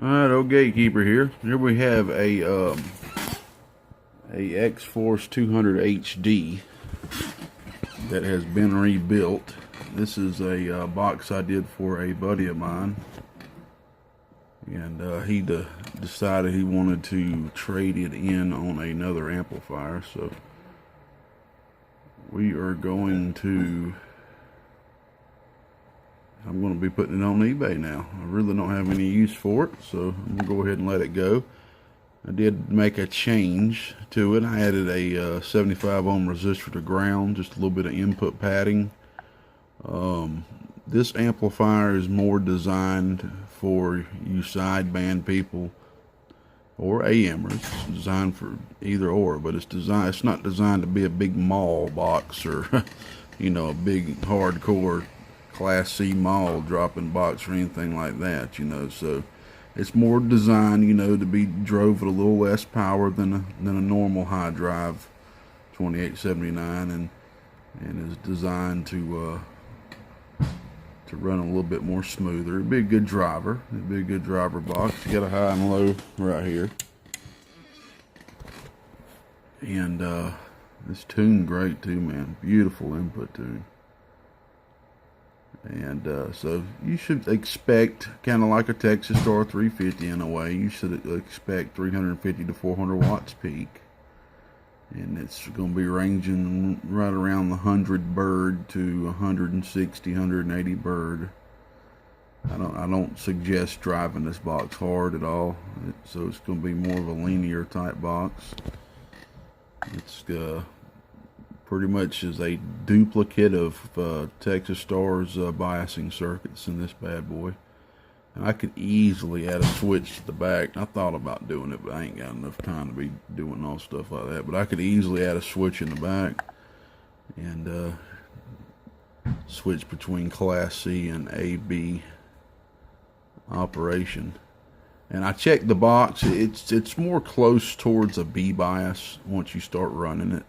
Alright, old gatekeeper here. Here we have a Xforce 200HD that has been rebuilt. This is a box I did for a buddy of mine, and he decided he wanted to trade it in on another amplifier, so we are going to I'm going to be putting it on eBay now. I really don't have any use for it, so I'm going to go ahead and let it go. I did make a change to it. I added a 75 ohm resistor to ground, just a little bit of input padding. This amplifier is more designed for you sideband people or AMers. It's designed for either or, but it's not designed to be a big mall box or you know, a big hardcore Class C mall dropping box or anything like that, you know. So it's more designed, you know, to be drove at a little less power than a normal high drive 2879, and is designed to run a little bit more smoother. It'd be a good driver. It'd be a good driver box. You got a high and low right here, and it's tuned great too, man. Beautiful input tune. And so you should expect, kind of like a Texas Star 350 in a way, you should expect 350 to 400 watts peak. And it's going to be ranging right around the 100 bird to 160, 180 bird. I don't suggest driving this box hard at all. So it's going to be more of a linear type box. It's pretty much is a duplicate of Texas Star's biasing circuits in this bad boy. And I could easily add a switch to the back. I thought about doing it, but I ain't got enough time to be doing all stuff like that. But I could easily add a switch in the back and switch between Class C and A/B operation. And I checked the box. It's more close towards a B bias once you start running it.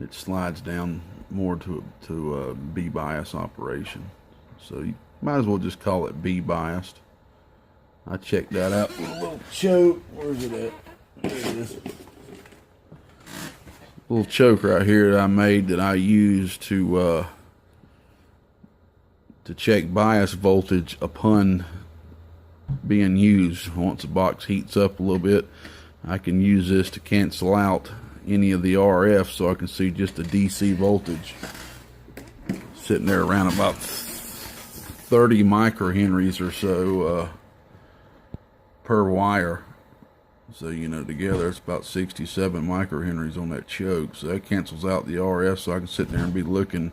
It slides down more to a B bias operation, so you might as well just call it B biased. I checked that out with a little choke. Where's it at? There it is. Little choke right here that I made, that I use to check bias voltage upon being used. Once the box heats up a little bit, I can use this to cancel out any of the RF, so I can see just the DC voltage sitting there around about 30 microhenries or so per wire. So, you know, together it's about 67 microhenries on that choke. So that cancels out the RF, so I can sit there and be looking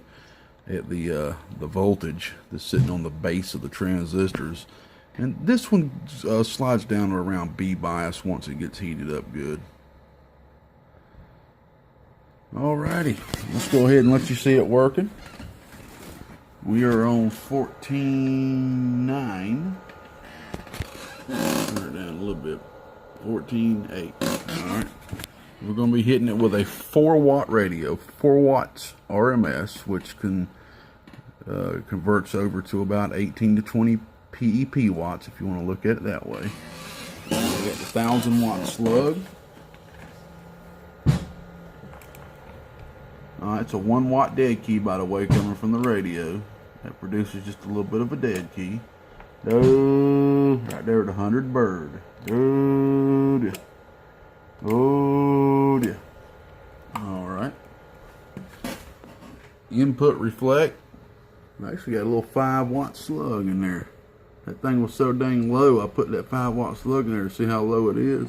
at the voltage that's sitting on the base of the transistors. And this one slides down to around B bias once it gets heated up good. Alrighty, let's go ahead and let you see it working. We are on 14.9. Turn it down a little bit. 14.8. Alright. We're going to be hitting it with a 4-watt radio, 4 watts RMS, which converts over to about 18 to 20 PEP watts if you want to look at it that way. We got the 1,000-watt slug. It's a 1-watt dead key, by the way, coming from the radio. That produces just a little bit of a dead key. Oh, right there at 100 bird. Oh dear. Oh dear. Alright. Input reflect. I actually got a little 5-watt slug in there. That thing was so dang low, I put that 5-watt slug in there to see how low it is.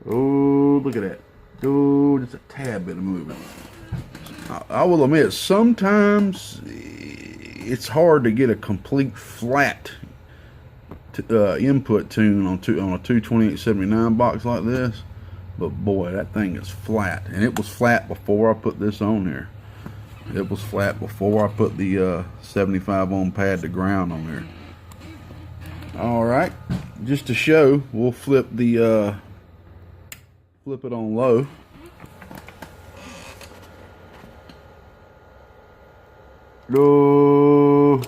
Oh, look at that. Oh, just a tad bit of movement. I will admit, sometimes it's hard to get a complete flat input tune on a 2879 box like this. But boy, that thing is flat. And it was flat before I put this on here. It was flat before I put the 75 ohm pad to ground on there. Alright, just to show, we'll flip it on low. Oh,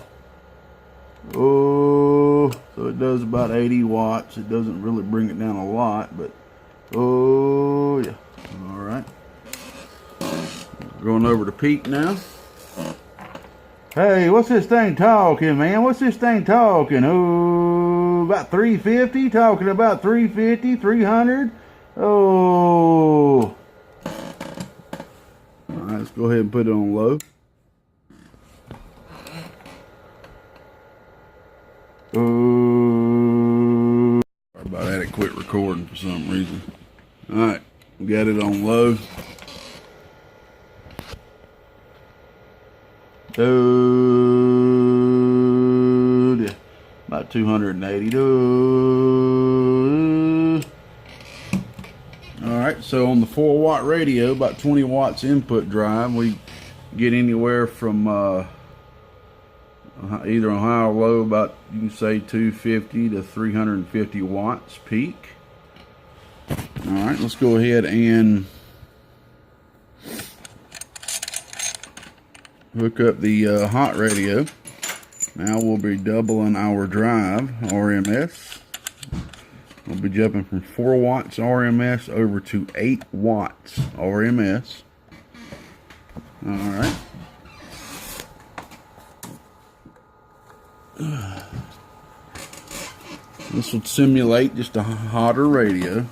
so it It does about 80 watts. It doesn't really bring it down a lot, but oh yeah. All right. Going over to Pete now. Hey, what's this thing talking, man? What's this thing talking? Oh, about 350. Talking about 350, 300. Oh. All right, let's go ahead and put it on low. Oh. Sorry about that. It quit recording for some reason. All right, we got it on low. Oh, about 280. All right, so on the 4-watt radio, about 20 watts input drive, we get anywhere from either on high or low, about, you can say 250 to 350 watts peak. All right, let's go ahead and hook up the hot radio. Now we'll be doubling our drive RMS. We'll be jumping from 4 watts RMS over to 8 watts RMS. All right. This would simulate just a hotter radio.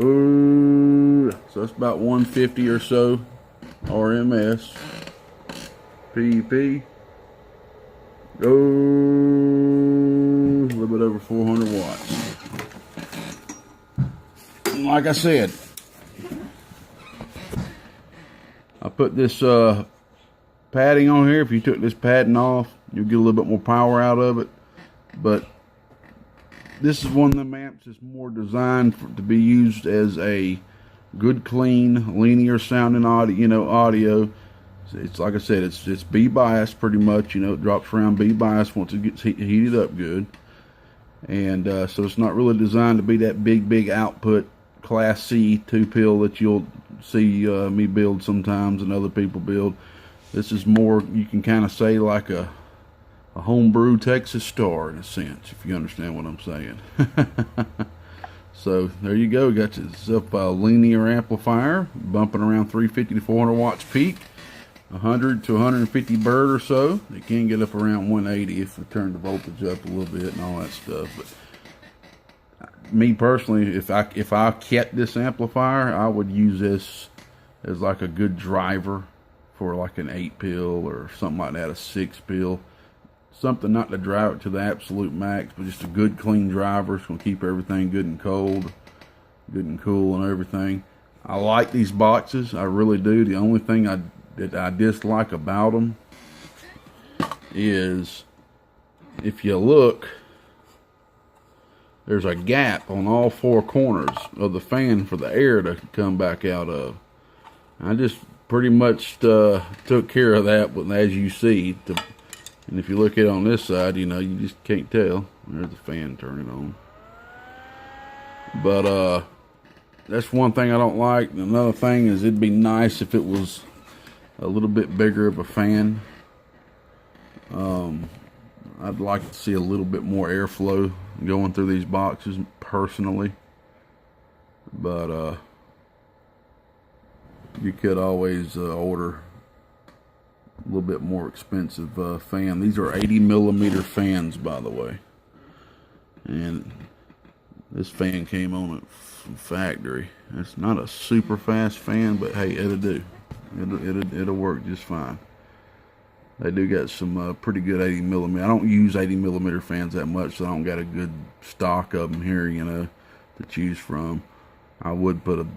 Oh, so that's about 150 or so RMS. PEP. Oh, a little bit over 400 watts. Like I said, I put this padding on here. If you took this padding off, you'll get a little bit more power out of it. But this is one of them amps that's more designed to be used as a good, clean, linear sounding audio. It's like I said, it's B bias pretty much. It drops around B bias once it gets heated up good. And so it's not really designed to be that big output Class C 2-pill that you'll see me build sometimes and other people build. This is more, you can kind of say, like a homebrew Texas Star in a sense, if you understand what I'm saying. So there you go, got yourself a linear amplifier bumping around 350 to 400 watts peak, 100 to 150 bird or so. It can get up around 180 if we turn the voltage up a little bit and all that stuff. But me personally, if I kept this amplifier, I would use this as like a good driver for like an 8-pill or something like that, a 6-pill. Something not to drive it to the absolute max, but just a good clean driver. It's going to keep everything good and cold, good and cool and everything. I like these boxes, I really do. The only thing that I dislike about them is, if you look, there's a gap on all 4 corners of the fan for the air to come back out of. I just pretty much took care of that, as you see. And if you look at it on this side, you just can't tell. There's the fan turning on. But that's one thing I don't like. Another thing is, it'd be nice if it was a little bit bigger of a fan. I'd like to see a little bit more airflow going through these boxes personally. But you could always order a little bit more expensive fan. These are 80mm fans, by the way, and this fan came on it from factory. It's not a super fast fan, but hey, it'll do. It'll work just fine. They do got some pretty good 80mm. I don't use 80mm fans that much, so I don't got a good stock of them here, to choose from. I would put a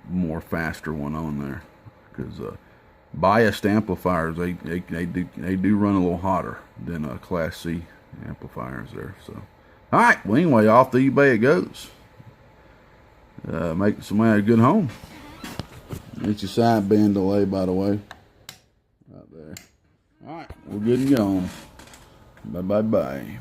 more faster one on there, because biased amplifiers, they do run a little hotter than Class C amplifiers there. So, all right. Well, anyway, off the eBay it goes. Make somebody a good home. It's your sideband delay, by the way, right there. All right, we're good and gone. Bye.